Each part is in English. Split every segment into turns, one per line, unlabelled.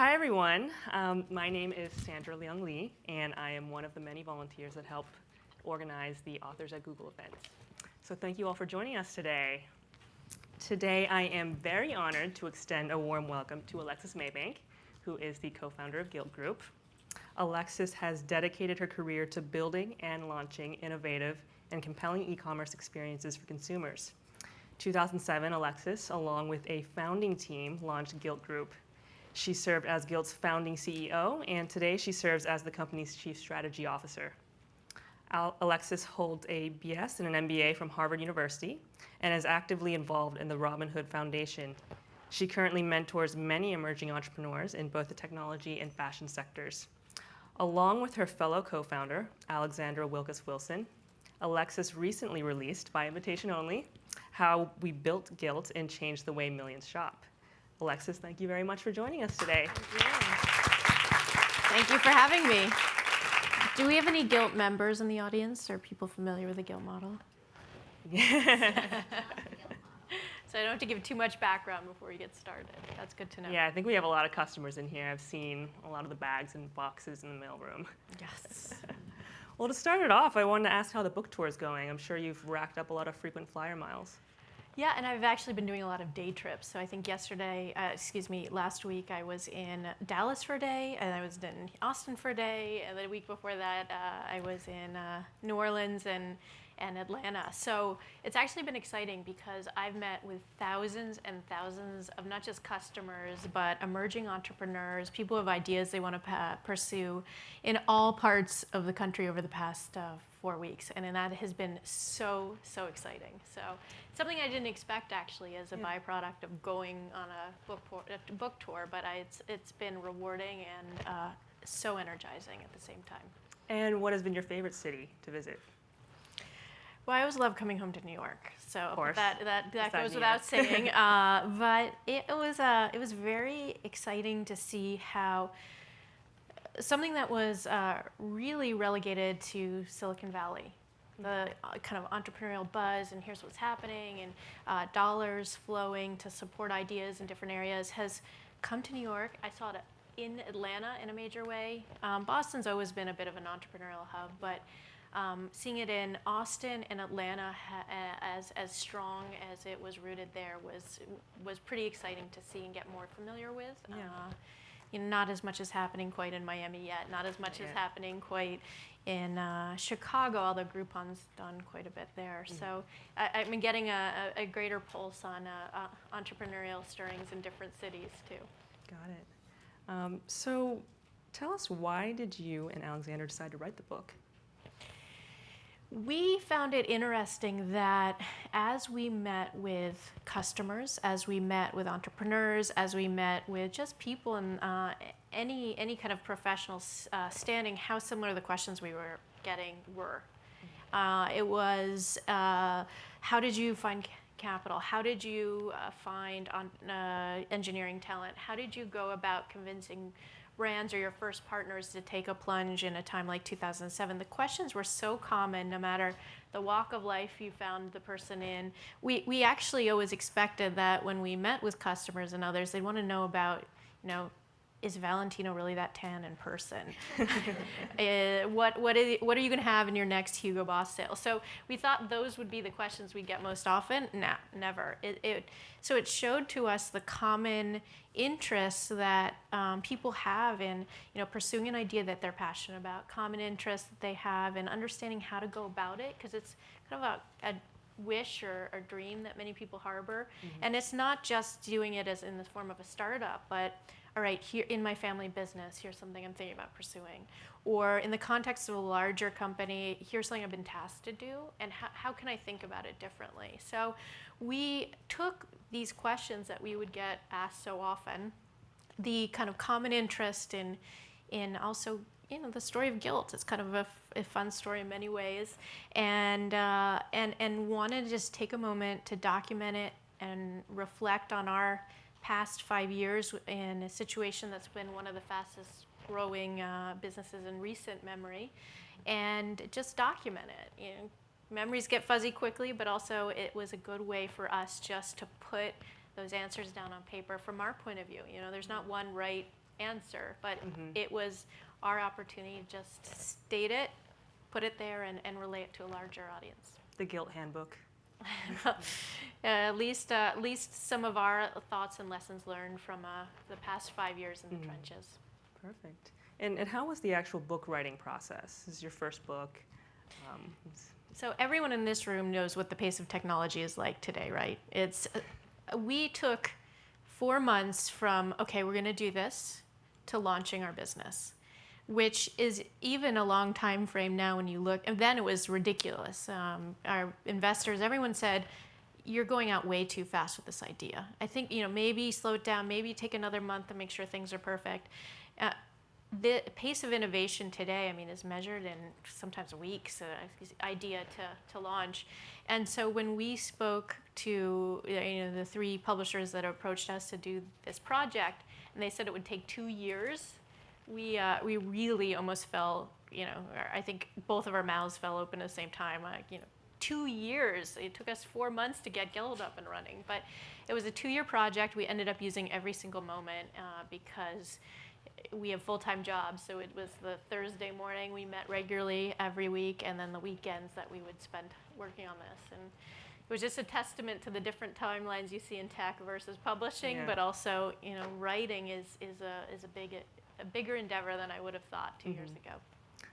hi everyone. My name is Sandra Leung Li, and I am one of the many volunteers that help organize the Authors at Google events. So thank you all for joining us today. Today I am very honored to extend a warm welcome to Alexis Maybank, who is the co-founder of Gilt Groupe. Alexis has dedicated her career to building and launching innovative and compelling e-commerce experiences for consumers. 2007, Alexis, along with a founding team, launched Gilt Groupe. She served as Gilt's founding CEO, and today she serves as the company's chief strategy officer. Alexis holds a BS and an MBA from Harvard University and is actively involved in the Robin Hood Foundation. She currently mentors many emerging entrepreneurs in both the technology and fashion sectors. Along with her fellow co-founder, Alexandra Wilson, Alexis recently released, by invitation only, How We Built Gilt and Changed the Way Millions Shop. Alexis, thank you very much for joining us today.
Thank you for having me. Do we have any Gilt members in the audience? Are people familiar with the Gilt model?
Yeah.
So I don't have to give too much background before we get started. That's good to know.
Yeah, I think we have a lot of customers in here. I've seen a lot of the bags and boxes in the mailroom.
Yes.
Well, to start it off, I wanted to ask how the book tour is going. I'm sure you've racked up a lot of frequent flyer miles.
Yeah, and I've actually been doing a lot of day trips. So I think last week I was in Dallas for a day, and I was in Austin for a day, and the week before that I was in New Orleans and Atlanta. So it's actually been exciting because I've met with thousands and thousands of not just customers, but emerging entrepreneurs, people who have ideas they want to pursue in all parts of the country over the past 4 weeks. And that has been so exciting. So it's something I didn't expect actually as a byproduct of going on a book tour, but it's been rewarding and so energizing at the same time.
And what has been your favorite city to visit?
Well, I always love coming home to New York, so that goes without
New York.
saying. But it was very exciting to see how something that was really relegated to Silicon Valley, the kind of entrepreneurial buzz and here's what's happening and dollars flowing to support ideas in different areas has come to New York. I saw it in Atlanta in a major way. Boston's always been a bit of an entrepreneurial hub, but seeing it in Austin and Atlanta as strong as it was rooted there was pretty exciting to see and get more familiar with. Not as much is happening quite in Miami yet. Not as much is happening quite in Chicago, although Groupon's done quite a bit there. Mm-hmm. So I've been getting a greater pulse on entrepreneurial stirrings in different cities too.
Got it. So tell us, why did you and Alexandra decide to write the book?
We found it interesting that as we met with customers, as we met with entrepreneurs, as we met with just people in any kind of professional standing, how similar the questions we were getting were. It was, how did you find capital? How did you find engineering talent? How did you go about convincing brands or your first partners to take a plunge in a time like 2007? The questions were so common, no matter the walk of life you found the person in. We actually always expected that when we met with customers and others, they'd want to know about, is Valentino really that tan in person? What are you going to have in your next Hugo Boss sale? So we thought those would be the questions we'd get most often. Nah, never. So it showed to us the common interests that people have in pursuing an idea that they're passionate about, common interests that they have in understanding how to go about it, because it's kind of a wish or a dream that many people harbor. Mm-hmm. And it's not just doing it as in the form of a startup, but all right, here in my family business, here's something I'm thinking about pursuing. Or in the context of a larger company, here's something I've been tasked to do, and how can I think about it differently? So we took these questions that we would get asked so often, the kind of common interest in also the story of Gilt. It's kind of a fun story in many ways, and wanted to just take a moment to document it and reflect on our past 5 years in a situation that's been one of the fastest growing businesses in recent memory, and just document it. Memories get fuzzy quickly, but also it was a good way for us just to put those answers down on paper from our point of view. There's not one right answer, but it was our opportunity to just state it, put it there, and relay it to a larger audience.
The Gilt Handbook.
At least some of our thoughts and lessons learned from the past 5 years in the trenches.
Perfect. And how was the actual book writing process? This is your first book.
So everyone in this room knows what the pace of technology is like today, right? We took 4 months from, okay, we're going to do this, to launching our business, which is even a long time frame now when you look. And then it was ridiculous. Our investors, everyone said, you're going out way too fast with this idea. I think, maybe slow it down, maybe take another month to make sure things are perfect. The pace of innovation today, is measured in sometimes weeks, idea to launch. And so when we spoke to the 3 publishers that approached us to do this project, and they said it would take 2 years, we really almost fell, I think both of our mouths fell open at the same time. 2 years. It took us 4 months to get Gilt up and running, but it was a 2-year project. We ended up using every single moment because we have full-time jobs, so it was the Thursday morning we met regularly every week, and then the weekends that we would spend working on this. And it was just a testament to the different timelines you see in tech versus publishing, but also, writing is a bigger endeavor than I would have thought 2 years ago.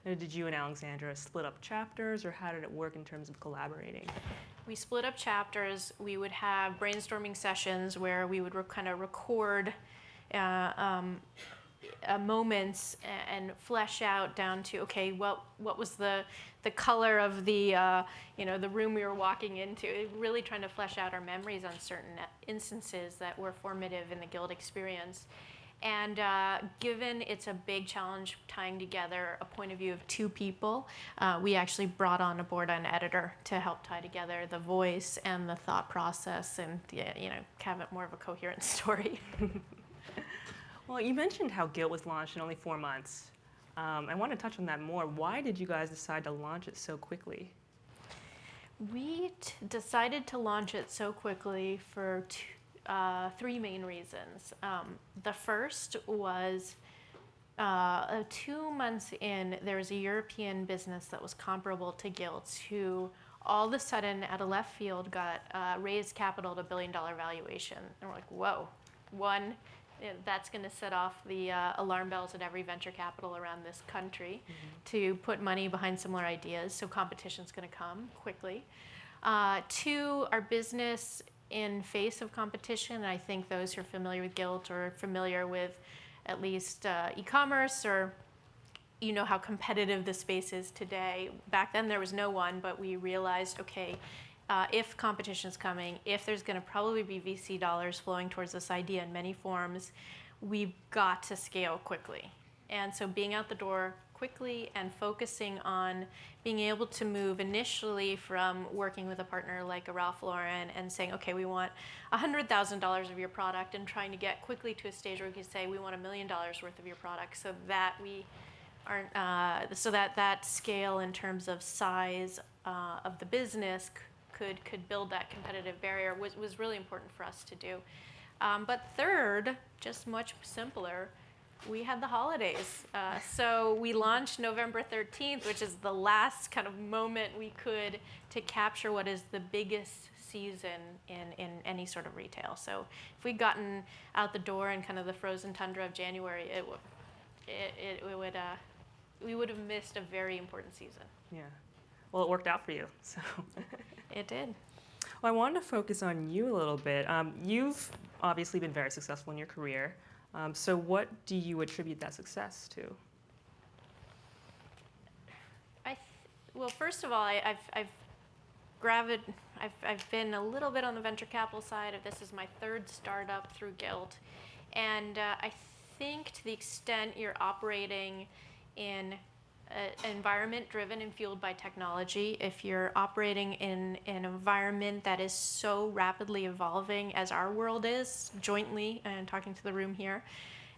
Now, did you and Alexandra split up chapters, or how did it work in terms of collaborating?
We split up chapters. We would have brainstorming sessions where we would kind of record moments and flesh out down to, okay, what was the color of the the room we were walking into, really trying to flesh out our memories on certain instances that were formative in the Gilt experience. And given it's a big challenge tying together a point of view of 2 people, we actually brought on board an editor to help tie together the voice and the thought process and have it more of a coherent story.
Well, you mentioned how Gilt was launched in only 4 months. I want to touch on that more. Why did you guys decide to launch it so quickly?
We decided to launch it so quickly for 3 main reasons. The first was 2 months in, there was a European business that was comparable to Gilt's who all of a sudden, out of left field, got raised capital at $1 billion valuation. And we're like, whoa. One, that's going to set off the alarm bells at every venture capital around this country to put money behind similar ideas. So competition's going to come quickly. 2, our business in face of competition, and I think those who are familiar with Gilt or familiar with at least e-commerce, or how competitive the space is today. Back then there was no one, but we realized, okay, if competition is coming, if there's going to probably be VC dollars flowing towards this idea in many forms, we've got to scale quickly. And so being out the door quickly and focusing on being able to move initially from working with a partner like a Ralph Lauren and saying, okay, we want $100,000 of your product, and trying to get quickly to a stage where we can say we want $1 million worth of your product, so that we aren't, so that scale in terms of size of the business could build that competitive barrier was really important for us to do. But third, just much simpler, we had the holidays. So we launched November 13th, which is the last kind of moment we could to capture what is the biggest season in any sort of retail. So if we'd gotten out the door in kind of the frozen tundra of January, we would have missed a very important season.
Yeah. Well, it worked out for you, so.
It did.
Well, I wanted to focus on you a little bit. You've obviously been very successful in your career. So what do you attribute that success to?
Well, first of all, I've been a little bit on the venture capital side. This is my 3rd startup through Gilt, and I think to the extent you're operating in an environment driven and fueled by technology, if you're operating in an environment that is so rapidly evolving as our world is, jointly, and talking to the room here,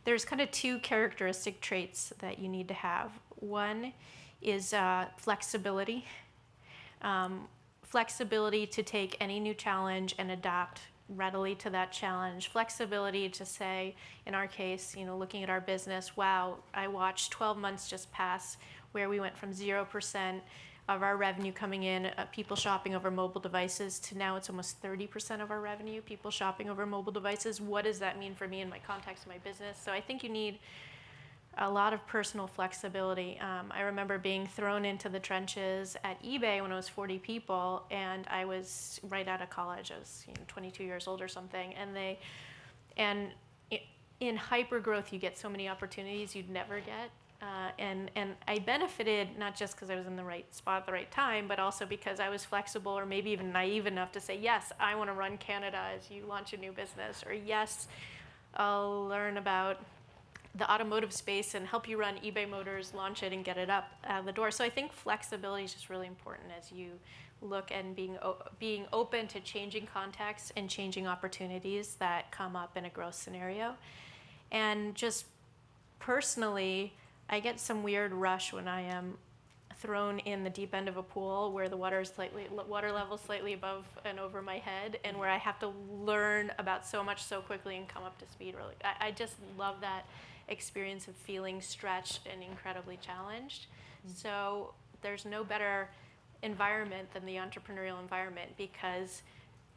there's kind of 2 characteristic traits that you need to have. One is flexibility. Flexibility to take any new challenge and adapt readily to that challenge. Flexibility to say, in our case, looking at our business, wow, I watched 12 months just pass where we went from 0% of our revenue coming in, people shopping over mobile devices, to now it's almost 30% of our revenue, people shopping over mobile devices. What does that mean for me in my context of my business? So I think you need a lot of personal flexibility. I remember being thrown into the trenches at eBay when I was 40 people, and I was right out of college. I was 22 years old or something, and in hyper growth, you get so many opportunities you'd never get. And I benefited not just because I was in the right spot at the right time, but also because I was flexible or maybe even naive enough to say, yes, I want to run Canada as you launch a new business, or yes, I'll learn about the automotive space and help you run eBay Motors, launch it, and get it up the door. So I think flexibility is just really important as you look and being open to changing contexts and changing opportunities that come up in a growth scenario. And just personally, I get some weird rush when I am thrown in the deep end of a pool where the water level slightly above and over my head, and where I have to learn about so much so quickly and come up to speed really. I just love that experience of feeling stretched and incredibly challenged. So there's no better environment than the entrepreneurial environment, because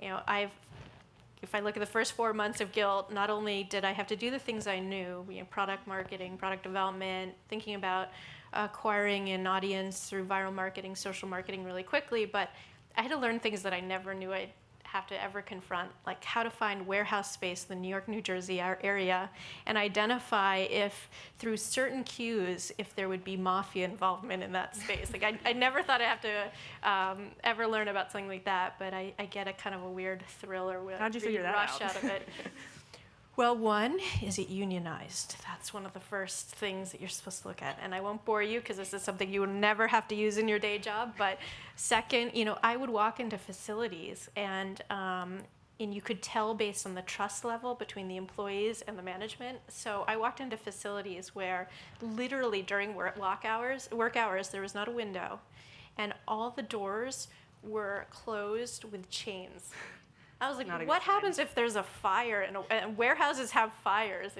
if I look at the first 4 months of Gilt, not only did I have to do the things I knew, product marketing, product development, thinking about acquiring an audience through viral marketing, social marketing really quickly, but I had to learn things that I never knew I'd have to ever confront, like how to find warehouse space in the New York, New Jersey area, and identify if through certain cues, if there would be mafia involvement in that space. Like I never thought I'd have to ever learn about something like that, but I get a kind of a weird thrill or
How'd you figure that
rush
out?
out of it. Well, one, is it unionized? That's one of the first things that you're supposed to look at. And I won't bore you because this is something you would never have to use in your day job. But second, I would walk into facilities and you could tell based on the trust level between the employees and the management. So I walked into facilities where literally during work hours, there was not a window, and all the doors were closed with chains. I was like, what happens if there's a fire? And warehouses have fires.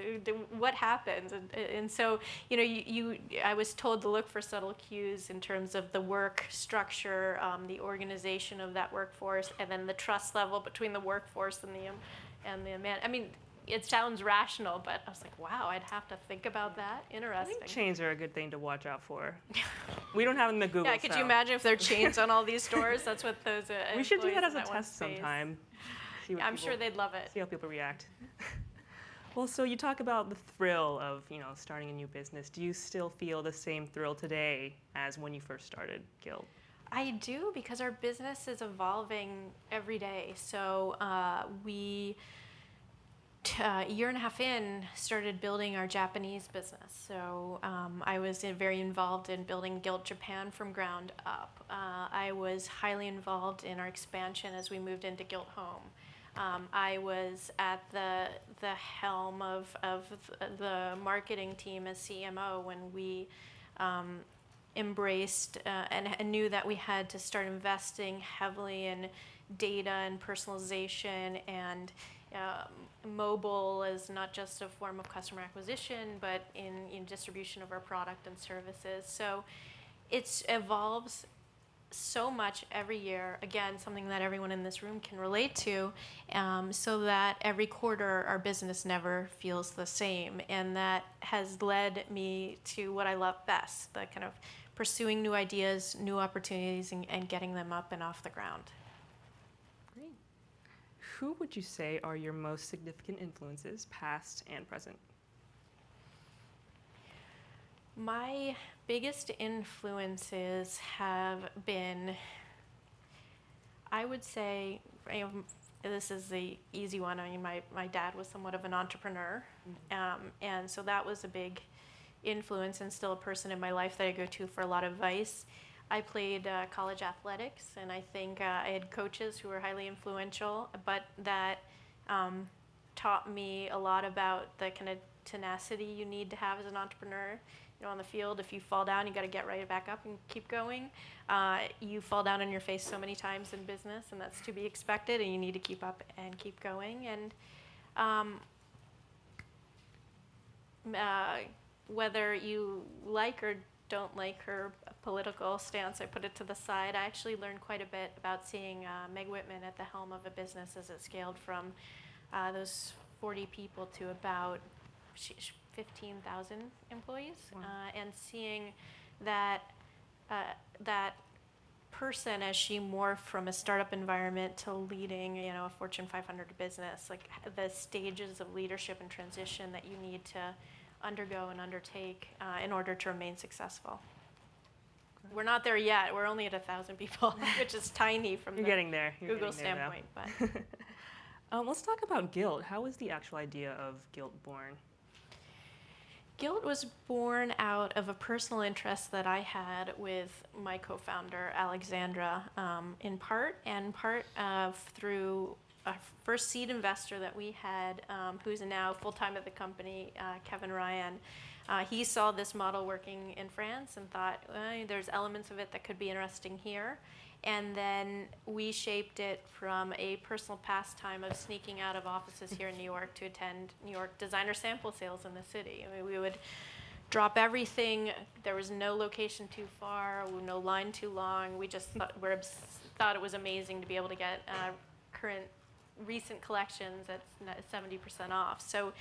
What happens? And so, I was told to look for subtle cues in terms of the work structure, the organization of that workforce, and then the trust level between the workforce and the man. I mean, it sounds rational, but I was like, wow, I'd have to think about that. Interesting.
I think chains are a good thing to watch out for. We don't have them in the Google.
Yeah, could you imagine if there are chains on all these doors? That's what those
we should do that as a test sometime.
I'm sure they'd love it.
See how people react. Well, so you talk about the thrill of starting a new business. Do you still feel the same thrill today as when you first started Gilt?
I do, because our business is evolving every day. So we, a year and a half in, started building our Japanese business. So I was very involved in building Gilt Japan from ground up. I was highly involved in our expansion as we moved into Gilt Home. I was at the helm of the marketing team as CMO when we embraced and knew that we had to start investing heavily in data and personalization, and mobile as not just a form of customer acquisition, but in distribution of our product and services. So it evolves so much every year, again, something that everyone in this room can relate to, so that every quarter our business never feels the same. And that has led me to what I love best, the kind of pursuing new ideas, new opportunities, and getting them up and off the ground.
Great. Who would you say are your most significant influences, past and present?
My biggest influences have been, I would say, this is the easy one. I mean, my dad was somewhat of an entrepreneur, and so that was a big influence, and still a person in my life that I go to for a lot of advice. I played college athletics, and I think I had coaches who were highly influential, but that taught me a lot about the kind of tenacity you need to have as an entrepreneur. On the field, if you fall down, you got to get right back up and keep going. You fall down on your face so many times in business, and that's to be expected, and you need to keep up and keep going. And whether you like or don't like her political stance, I put it to the side. I actually learned quite a bit about seeing Meg Whitman at the helm of a business as it scaled from those 40 people to about 15,000 employees.
Wow.
And seeing that that person as she morphed from a startup environment to leading, a Fortune 500 business, like the stages of leadership and transition that you need to undergo and undertake in order to remain successful. Okay. We're not there yet. We're only at 1,000 people, which is tiny from
You're
the
getting there.
Google standpoint. But
let's talk about Gilt. How was the actual idea of Gilt born?
Gilt was born out of a personal interest that I had with my co-founder, Alexandra, in part through a first seed investor that we had, who's now full-time at the company, Kevin Ryan. He saw this model working in France and thought, there's elements of it that could be interesting here. And then we shaped it from a personal pastime of sneaking out of offices here in New York to attend New York designer sample sales in the city. I mean, we would drop everything. There was no location too far, no line too long. We just thought it was amazing to be able to get recent collections at 70% off. So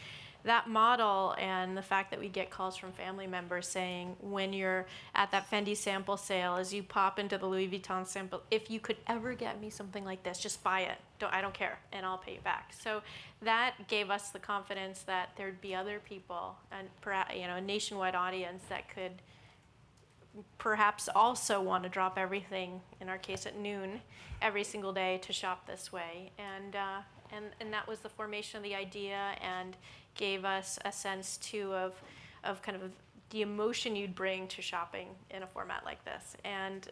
that model and the fact that we get calls from family members saying, when you're at that Fendi sample sale, as you pop into the Louis Vuitton sample, if you could ever get me something like this, just buy it. I don't care, and I'll pay you back. So that gave us the confidence that there'd be other people and a nationwide audience that could perhaps also want to drop everything, in our case at noon, every single day to shop this way. And that was the formation of the idea, and gave us a sense too of kind of the emotion you'd bring to shopping in a format like this. And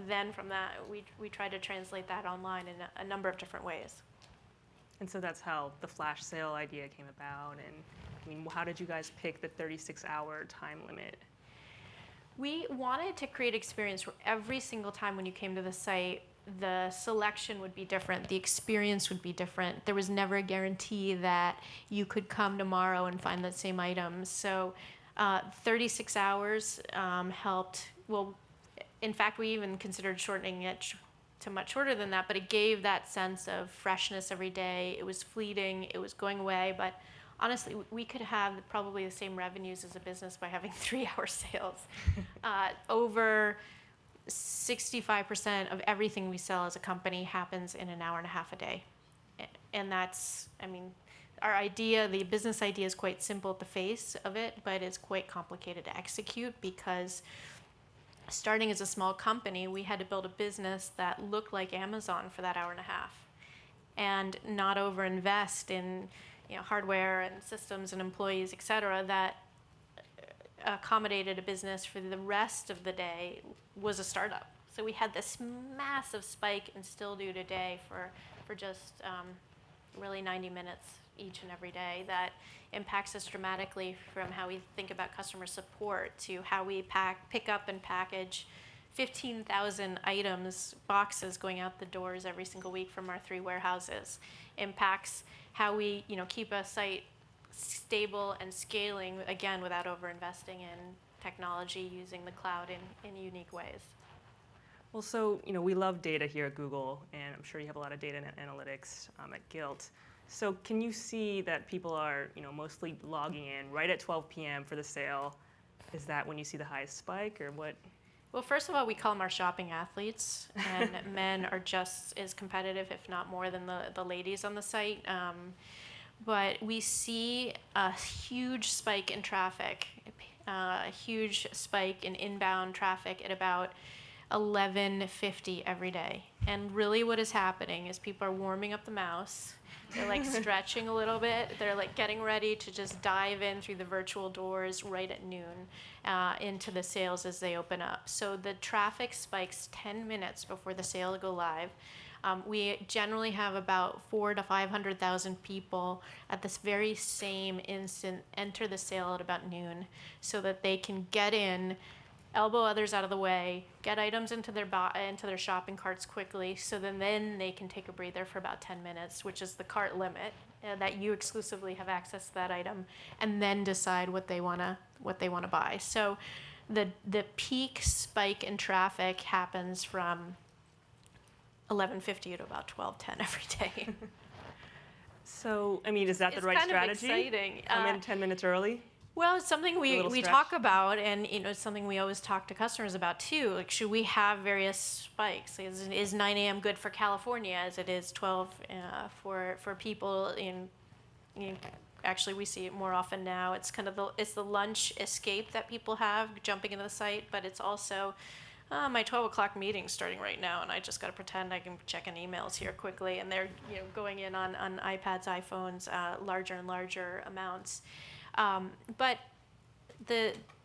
then from that, we tried to translate that online in a number of different ways.
And so that's how the flash sale idea came about. And I mean, how did you guys pick the 36-hour time limit?
We wanted to create an experience where every single time when you came to the site, the selection would be different, the experience would be different. There was never a guarantee that you could come tomorrow and find the same items. So 36 hours helped. Well, in fact, we even considered shortening it to much shorter than that, but it gave that sense of freshness every day. It was fleeting, it was going away, but honestly, we could have probably the same revenues as a business by having 3-hour sales. Over 65% of everything we sell as a company happens in an hour and a half a day. And that's, our idea, the business idea is quite simple at the face of it, but it's quite complicated to execute because starting as a small company, we had to build a business that looked like Amazon for that hour and a half and not overinvest in hardware and systems and employees, et cetera, that accommodated a business for the rest of the day was a startup. So we had this massive spike, and still do today, for just really 90 minutes each and every day, that impacts us dramatically from how we think about customer support to how we pick up and package 15,000 items, boxes going out the doors every single week from our 3 warehouses. Impacts how we keep a site stable and scaling, again, without overinvesting in technology, using the cloud in unique ways.
Well, so we love data here at Google, and I'm sure you have a lot of data and analytics at Gilt. So can you see that people are mostly logging in right at 12 p.m. for the sale? Is that when you see the highest spike, or what?
Well, first of all, we call them our shopping athletes, and men are just as competitive, if not more, than the ladies on the site. But we see a huge spike in traffic, a huge spike in inbound traffic at about 11:50 every day. And really what is happening is people are warming up the mouse. They're like stretching a little bit. They're like getting ready to just dive in through the virtual doors right at noon into the sales as they open up. So the traffic spikes 10 minutes before the sale go live. We generally have about 400,000 to 500,000 people at this very same instant enter the sale at about noon, so that they can get in, elbow others out of the way, get items into their shopping carts quickly, so then they can take a breather for about 10 minutes, which is the cart limit, that you exclusively have access to that item, and then decide what they want to buy. So the peak spike in traffic happens from 11:50 to about 12:10 every day.
So, I mean, is that the right strategy?
It's kind of exciting.
Come in 10 minutes early?
Well, it's something we
stretch?
talk about, and it's something we always talk to customers about too. Like, should we have various spikes? Is 9 a.m. good for California as it is 12 for people in actually we see it more often now. It's kind of the lunch escape that people have jumping into the site, but it's also my 12 o'clock meeting's starting right now, and I just got to pretend I can check in emails here quickly, and they're going in on iPads, iPhones, larger and larger amounts. But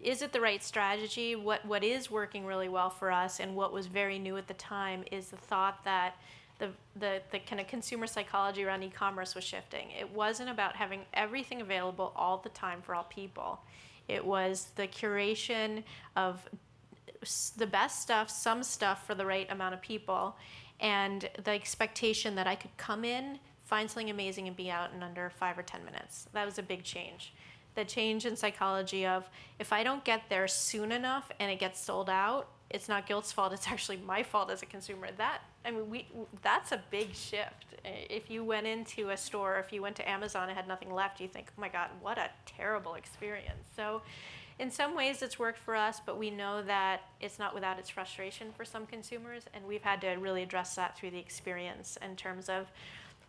is it the right strategy? What is working really well for us, and what was very new at the time, is the thought that the kind of consumer psychology around e-commerce was shifting. It wasn't about having everything available all the time for all people. It was the curation of the best stuff, some stuff for the right amount of people, and the expectation that I could come in, find something amazing, and be out in under 5 or 10 minutes. That was a big change. The change in psychology of, if I don't get there soon enough and it gets sold out, it's not Gilt's fault, it's actually my fault as a consumer. That's a big shift. If you went into a store, if you went to Amazon and had nothing left, you think, oh my God, what a terrible experience. So in some ways it's worked for us, but we know that it's not without its frustration for some consumers, and we've had to really address that through the experience in terms of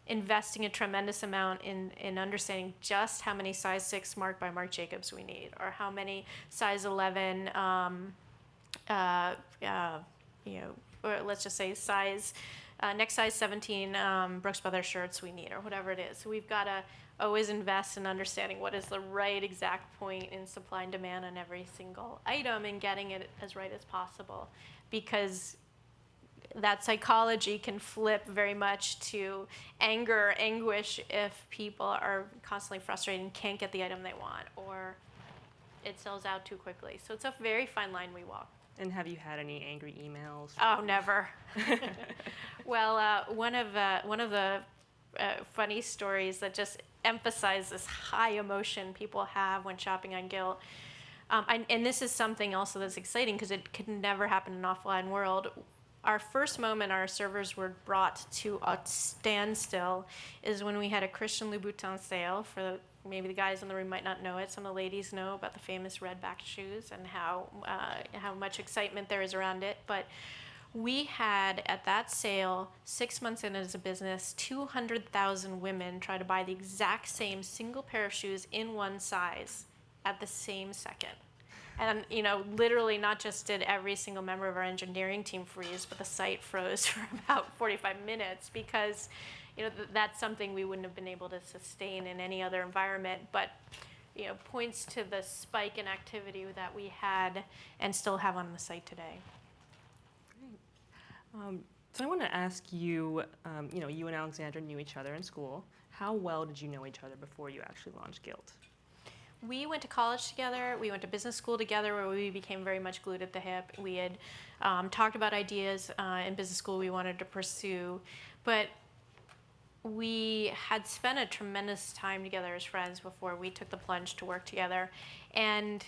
investing a tremendous amount in understanding just how many size 6 Marc by Marc Jacobs we need, or how many size 11 or let's just say next size 17 Brooks Brothers shirts we need, or whatever it is. So we've got to always invest in understanding what is the right exact point in supply and demand on every single item, and getting it as right as possible, because that psychology can flip very much to anger, anguish, if people are constantly frustrated and can't get the item they want, or it sells out too quickly. So it's a very fine line we walk.
And have you had any angry emails?
Oh, never. Well, one of the funny stories that just emphasize this high emotion people have when shopping on Gilt, and this is something also that's exciting because it could never happen in an offline world. Our first moment our servers were brought to a standstill is when we had a Christian Louboutin sale. For maybe the guys in the room might not know it, some of the ladies know about the famous red-backed shoes and how much excitement there is around it. But we had, at that sale, 6 months in as a business, 200,000 women try to buy the exact same single pair of shoes in one size at the same second. And literally not just did every single member of our engineering team freeze, but the site froze for about 45 minutes, because that's something we wouldn't have been able to sustain in any other environment, but points to the spike in activity that we had and still have on the site today.
Great. So I want to ask you, you and Alexandra knew each other in school. How well did you know each other before you actually launched Gilt?
We went to college together. We went to business school together, where we became very much glued at the hip. We had talked about ideas in business school we wanted to pursue, but we had spent a tremendous time together as friends before we took the plunge to work together. And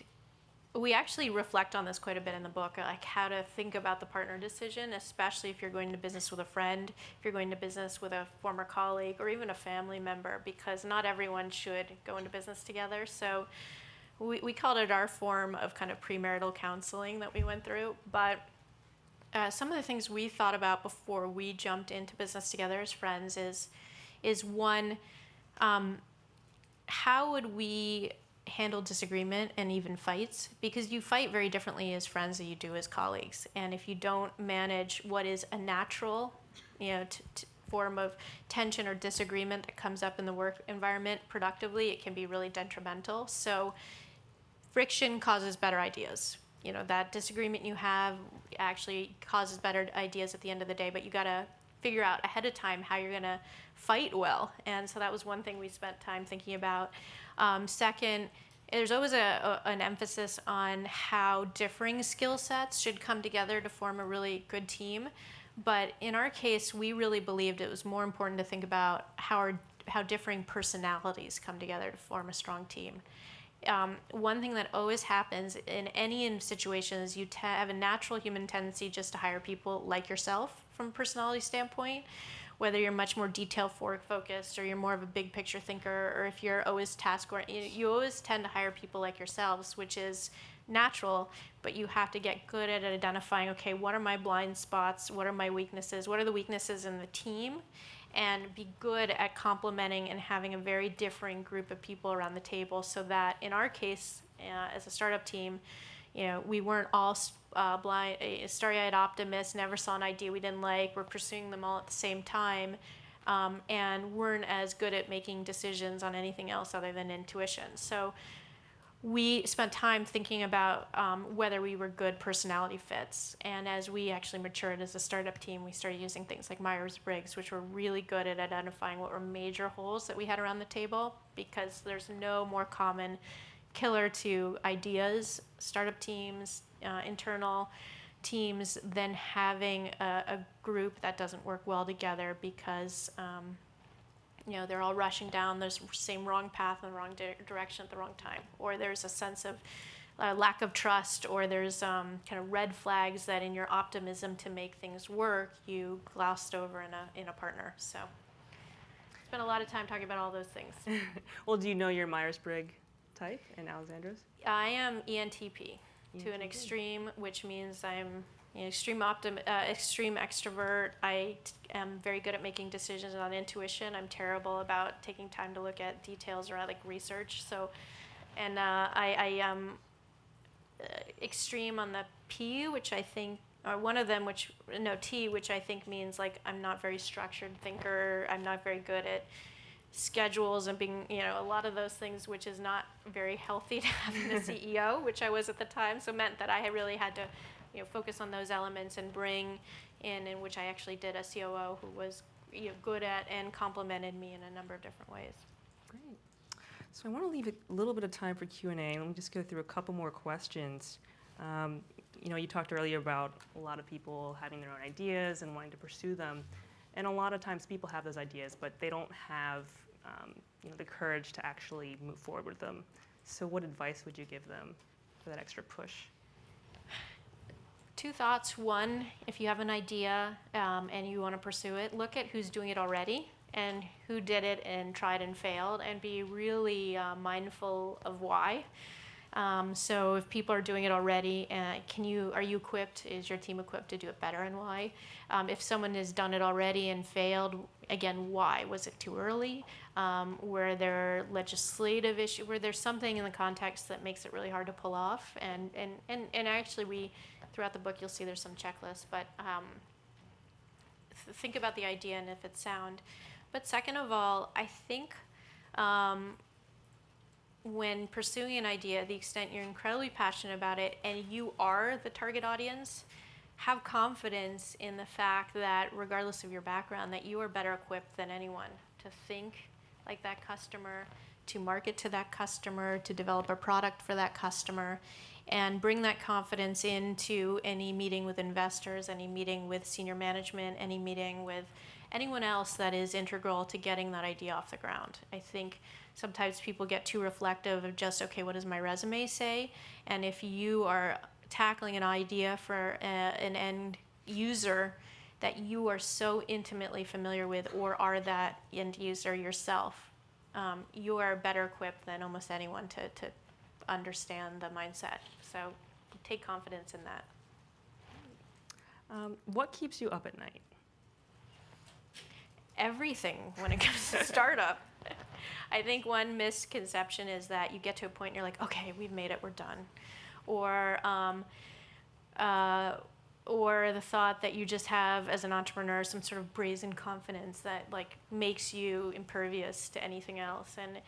we actually reflect on this quite a bit in the book, like how to think about the partner decision, especially if you're going to business with a friend, if you're going to business with a former colleague, or even a family member, because not everyone should go into business together. So we called it our form of kind of premarital counseling that we went through. But some of the things we thought about before we jumped into business together as friends is one, how would we handle disagreement and even fights? Because you fight very differently as friends than you do as colleagues. And if you don't manage what is a natural form of tension or disagreement that comes up in the work environment productively, it can be really detrimental. So friction causes better ideas. That disagreement you have actually causes better ideas at the end of the day, but you gotta figure out ahead of time how you're going to fight well. And so that was one thing we spent time thinking about. Second, there's always an emphasis on how differing skill sets should come together to form a really good team. But in our case, we really believed it was more important to think about how differing personalities come together to form a strong team. One thing that always happens in any situation is you have a natural human tendency just to hire people like yourself from a personality standpoint, whether you're much more detail focused or you're more of a big picture thinker, or if you're always task oriented. You always tend to hire people like yourselves, which is natural, but you have to get good at identifying, okay, what are my blind spots? What are my weaknesses? What are the weaknesses in the team? And be good at complementing and having a very differing group of people around the table, so that in our case, as a startup team, we weren't all blind, starry-eyed optimists, never saw an idea we didn't like, we're pursuing them all at the same time, and weren't as good at making decisions on anything else other than intuition. So we spent time thinking about whether we were good personality fits. And as we actually matured as a startup team, we started using things like MyersBriggs, which were really good at identifying what were major holes that we had around the table, because there's no more common killer to ideas, startup teams, internal teams, than having a group that doesn't work well together because they're all rushing down the same wrong path in the wrong direction at the wrong time, or there's a sense of lack of trust, or there's kind of red flags that in your optimism to make things work, you glossed over in a partner. So spent a lot of time talking about all those things.
Well, do you know your Myers-Briggs type and Alexandra's?
I am ENTP to an extreme, which means I'm extreme extrovert. I am very good at making decisions on intuition. I'm terrible about taking time to look at details around like research. So, and I am extreme on the P, which I think, or one of them, T, which I think means like I'm not very structured thinker. I'm not very good at schedules and being, a lot of those things, which is not very healthy to have in a CEO, which I was at the time. So it meant that I really had to focus on those elements and bring in which I actually did a COO who was good at and complemented me in a number of different ways.
Great. So I want to leave a little bit of time for Q&A. Let me just go through a couple more questions. You talked earlier about a lot of people having their own ideas and wanting to pursue them. And a lot of times people have those ideas, but they don't have the courage to actually move forward with them. So what advice would you give them for that extra push?
Two thoughts. One, if you have an idea and you want to pursue it, look at who's doing it already and who did it and tried and failed, and be really mindful of why. So if people are doing it already, are you equipped? Is your team equipped to do it better, and why? If someone has done it already and failed, again, why? Was it too early? Were there legislative issues? Were there something in the context that makes it really hard to pull off? And actually, throughout the book, you'll see there's some checklists, but think about the idea and if it's sound. But second of all, I think when pursuing an idea, the extent you're incredibly passionate about it and you are the target audience, have confidence in the fact that regardless of your background, that you are better equipped than anyone to think like that customer, to market to that customer, to develop a product for that customer, and bring that confidence into any meeting with investors, any meeting with senior management, any meeting with anyone else that is integral to getting that idea off the ground. I think sometimes people get too reflective of just, okay, what does my resume say? And if you are tackling an idea for an end user that you are so intimately familiar with, or are that end user yourself, you are better equipped than almost anyone to understand the mindset. So take confidence in that.
What keeps you up at night?
Everything when it comes to startup. I think one misconception is that you get to a point and you're like, okay, we've made it, we're done. Or the thought that you just have as an entrepreneur some sort of brazen confidence that like makes you impervious to anything else. And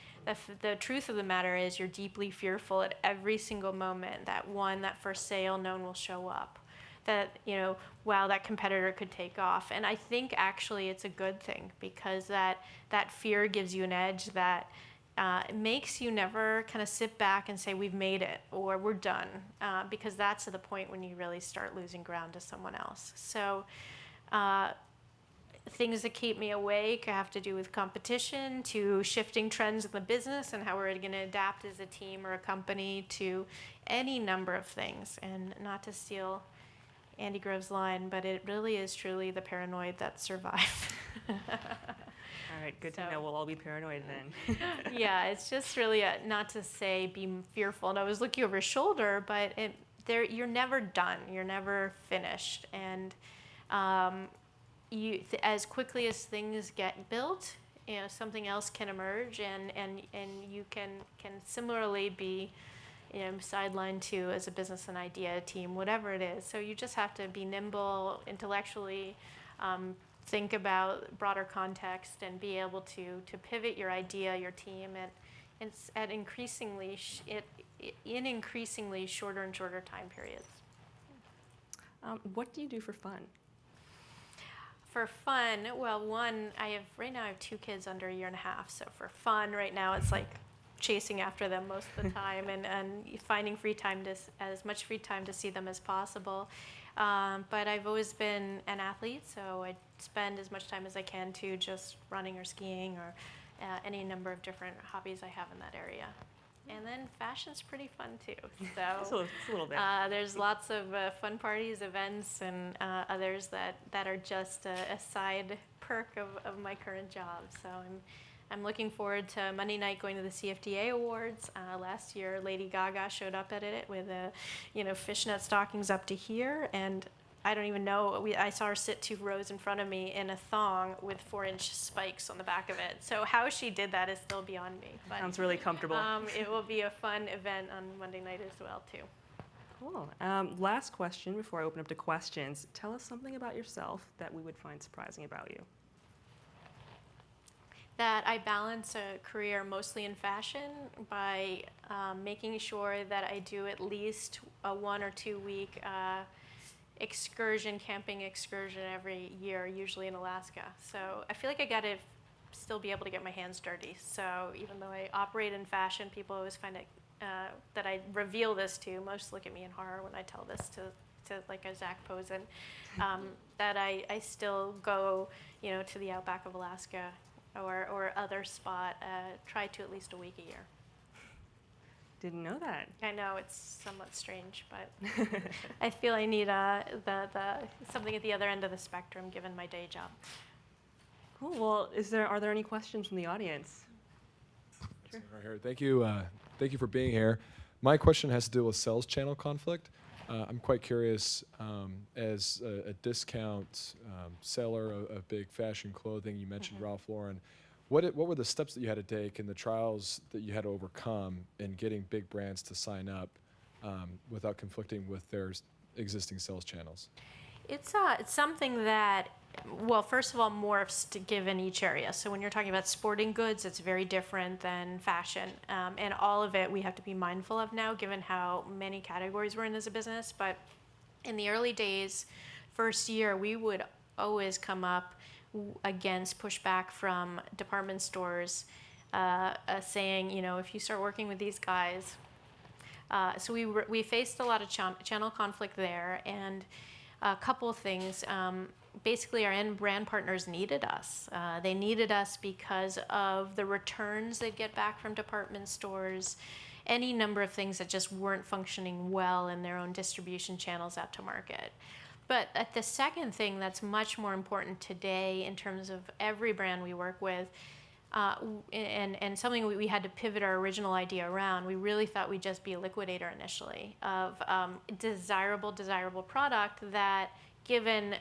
the truth of the matter is you're deeply fearful at every single moment that first sale, no one will show up. that, wow, that competitor could take off. And I think actually it's a good thing, because that fear gives you an edge that it makes you never kind of sit back and say, we've made it or we're done, because that's the point when you really start losing ground to someone else. So things that keep me awake have to do with competition, to shifting trends in the business and how we're going to adapt as a team or a company to any number of things. And not to steal Andy Grove's line, but it really is truly the paranoid that survive.
All right, good to know. We'll all be paranoid then.
Yeah, it's just really not to say be fearful. And I was looking over his shoulder, but you're never done. You're never finished. And as quickly as things get built, something else can emerge, and you can similarly be sidelined too as a business and idea team, whatever it is. So you just have to be nimble intellectually, think about broader context, and be able to pivot your idea, your team, at increasingly shorter and shorter time periods.
What do you do for fun?
For fun, well, right now I have 2 kids under 1.5 years. So for fun, right now it's like chasing after them most of the time, and finding as much free time to see them as possible. But I've always been an athlete, so I spend as much time as I can to just running or skiing or any number of different hobbies I have in that area. And then fashion's pretty fun too. So
it's a little bit.
There's lots of fun parties, events, and others that are just a side perk of my current job. So I'm looking forward to Monday night going to the CFDA Awards. Last year, Lady Gaga showed up at it with fishnet stockings up to here, and I don't even know. I saw her sit 2 rows in front of me in a thong with 4-inch spikes on the back of it. So how she did that is still beyond me. But,
sounds really comfortable.
It will be a fun event on Monday night as well too.
Cool. Last question before I open up to questions. Tell us something about yourself that we would find surprising about you.
That I balance a career mostly in fashion by making sure that I do at least a 1 or 2 week camping excursion every year, usually in Alaska. So I feel like I got to still be able to get my hands dirty. So even though I operate in fashion, people always find it that I reveal this to. Most look at me in horror when I tell this to like a Zach Posen. That I still go, to the outback of Alaska or other spot, try to at least a week a year.
Didn't know that.
I know it's somewhat strange, but I feel I need the something at the other end of the spectrum given my day job.
Cool. Well, are there any questions from the audience?
Sure. Right here. Thank you for being here. My question has to do with sales channel conflict. I'm quite curious, as a discount seller of big fashion clothing, you mentioned Ralph Lauren. What were the steps that you had to take and the trials that you had to overcome in getting big brands to sign up without conflicting with their existing sales channels?
It's something that, well, first of all, morphs given each area. So when you're talking about sporting goods, it's very different than fashion. And all of it we have to be mindful of now, given how many categories we're in as a business. But in the early days, first year, we would always come up against pushback from department stores saying, if you start working with these guys. So we faced a lot of channel conflict there, and a couple of things. Basically, our end brand partners needed us. They needed us because of the returns they'd get back from department stores, any number of things that just weren't functioning well in their own distribution channels out to market. But the second thing that's much more important today in terms of every brand we work with, and something we had to pivot our original idea around, we really thought we'd just be a liquidator initially of desirable product that, given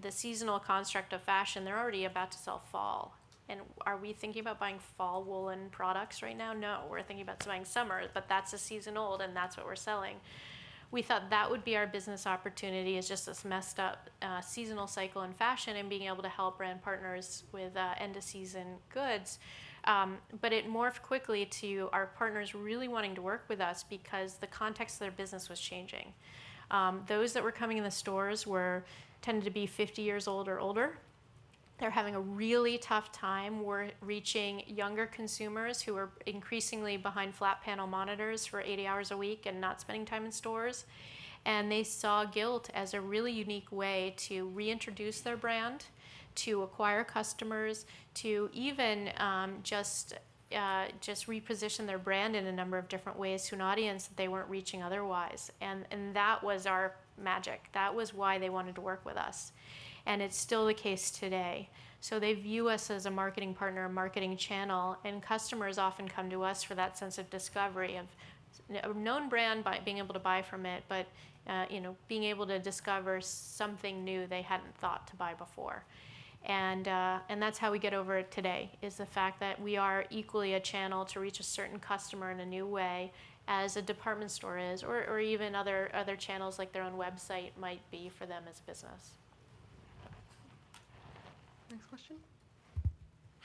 the seasonal construct of fashion, they're already about to sell fall. And are we thinking about buying fall woolen products right now? No, we're thinking about buying summer, but that's a season old and that's what we're selling. We thought that would be our business opportunity, is just this messed up seasonal cycle in fashion and being able to help brand partners with end of season goods. But it morphed quickly to our partners really wanting to work with us because the context of their business was changing. Those that were coming in the stores tended to be 50 years old or older. They're having a really tough time. We're reaching younger consumers who are increasingly behind flat panel monitors for 80 hours a week and not spending time in stores. And they saw Gilt as a really unique way to reintroduce their brand, to acquire customers, to even just reposition their brand in a number of different ways to an audience that they weren't reaching otherwise. And that was our magic. That was why they wanted to work with us. And it's still the case today. So they view us as a marketing partner, a marketing channel, and customers often come to us for that sense of discovery of a known brand by being able to buy from it, but being able to discover something new they hadn't thought to buy before. And that's how we get over it today, is the fact that we are equally a channel to reach a certain customer in a new way as a department store is, or even other channels like their own website might be for them as a business.
Next question.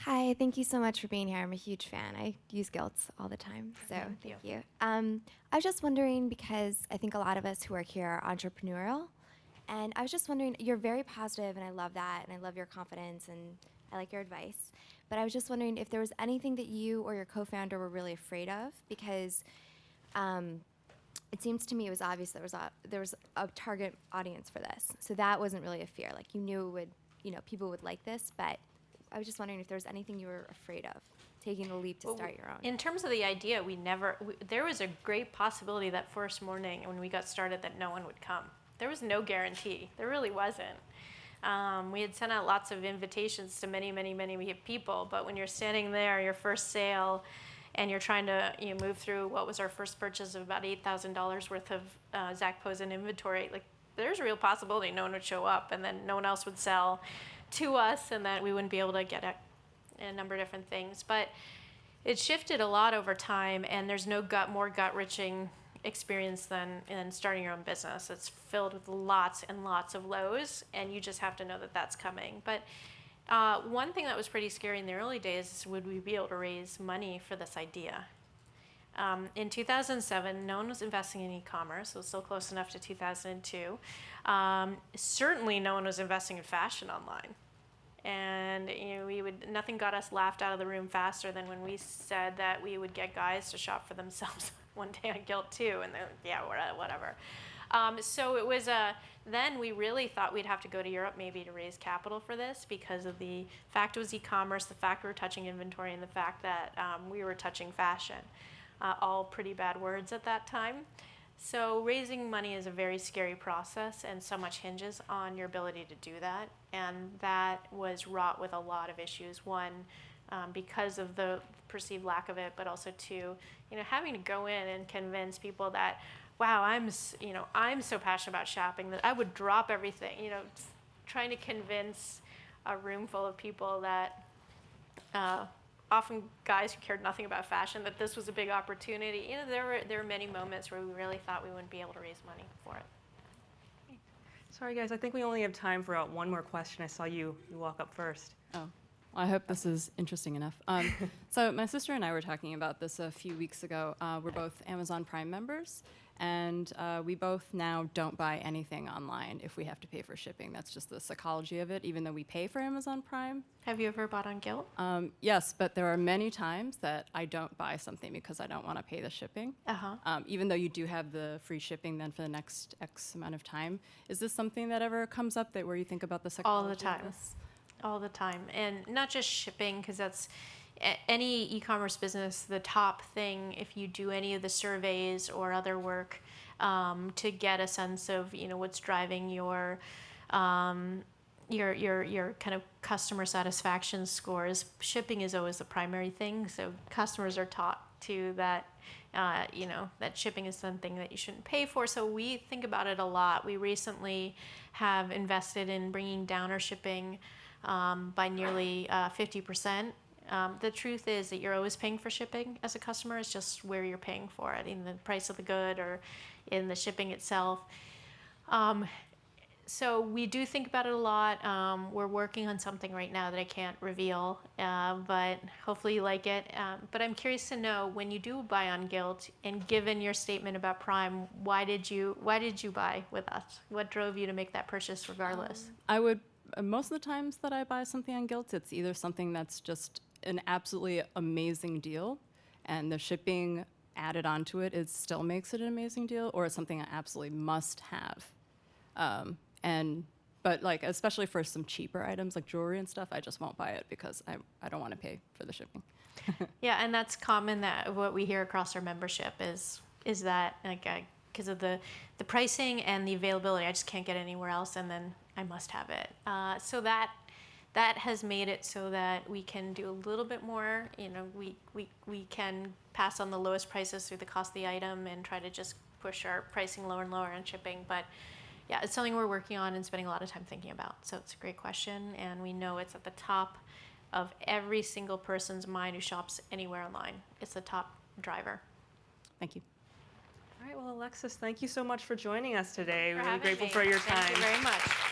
Hi, thank you so much for being here. I'm a huge fan. I use Gilts all the time, so thank you. I was just wondering, because I think a lot of us who are here are entrepreneurial, and I was just wondering, you're very positive, and I love that, and I love your confidence, and I like your advice. But I was just wondering if there was anything that you or your co-founder were really afraid of, because it seems to me it was obvious there was a target audience for this. So that wasn't really a fear. Like, you knew it would, people would like this, but I was just wondering if there was anything you were afraid of, taking the leap to start your own.
In terms of the idea, there was a great possibility that first morning when we got started that no one would come. There was no guarantee. There really wasn't. We had sent out lots of invitations to many, many, many people, but when you're standing there, your first sale, and you're trying to move through what was our first purchase of about $8,000 worth of Zac Posen inventory, like, there's a real possibility no one would show up, and then no one else would sell to us, and that we wouldn't be able to get a number of different things. But it shifted a lot over time, and there's no more gut-wrenching experience than in starting your own business. It's filled with lots and lots of lows, and you just have to know that that's coming. But one thing that was pretty scary in the early days is, would we be able to raise money for this idea? In 2007, no one was investing in e-commerce. It was still close enough to 2002. Certainly no one was investing in fashion online. And nothing got us laughed out of the room faster than when we said that we would get guys to shop for themselves one day on Gilt too, and yeah, whatever. So it was then we really thought we'd have to go to Europe maybe to raise capital for this, because of the fact it was e-commerce, the fact we were touching inventory, and the fact that we were touching fashion. All pretty bad words at that time. So raising money is a very scary process, and so much hinges on your ability to do that. And that was wrought with a lot of issues. One, because of the perceived lack of it, but also two, having to go in and convince people that, wow, I'm so passionate about shopping that I would drop everything. Trying to convince a room full of people that, often guys who cared nothing about fashion, that this was a big opportunity. There were many moments where we really thought we wouldn't be able to raise money for it.
Sorry, guys. I think we only have time for one more question. I saw you walk up first.
Oh, I hope this is interesting enough. So my sister and I were talking about this a few weeks ago. We're both Amazon Prime members, and we both now don't buy anything online if we have to pay for shipping. That's just the psychology of it, even though we pay for Amazon Prime.
Have you ever bought on Gilt?
Yes, but there are many times that I don't buy something because I don't want to pay the shipping. Even though you do have the free shipping then for the next X amount of time. Is this something that ever comes up where you think about the psychology
All the time.
of this?
All the time. And not just shipping, because that's any e-commerce business, the top thing, if you do any of the surveys or other work to get a sense of what's driving your kind of customer satisfaction scores, shipping is always the primary thing. So customers are taught to that that shipping is something that you shouldn't pay for. So we think about it a lot. We recently have invested in bringing down our shipping by nearly 50%. The truth is that you're always paying for shipping as a customer. It's just where you're paying for it, in the price of the good or in the shipping itself. So we do think about it a lot. We're working on something right now that I can't reveal, but hopefully you like it. But I'm curious to know, when you do buy on Gilt, and given your statement about Prime, why did you buy with us? What drove you to make that purchase regardless?
I would, most of the times that I buy something on Gilt, it's either something that's just an absolutely amazing deal, and the shipping added onto it still makes it an amazing deal, or it's something I absolutely must have. But like, especially for some cheaper items like jewelry and stuff, I just won't buy it because I don't want to pay for the shipping.
Yeah, and that's common, that what we hear across our membership is that, like, because of the pricing and the availability, I just can't get it anywhere else, and then I must have it. So that has made it so that we can do a little bit more. You know, we can pass on the lowest prices through the cost of the item and try to just push our pricing lower and lower on shipping. But yeah, it's something we're working on and spending a lot of time thinking about. So it's a great question, and we know it's at the top of every single person's mind who shops anywhere online. It's the top driver.
Thank you.
All right, well, Alexis, thank you so much for joining us today.
For
We're really
having
grateful
me.
for your time.
Thank you very much.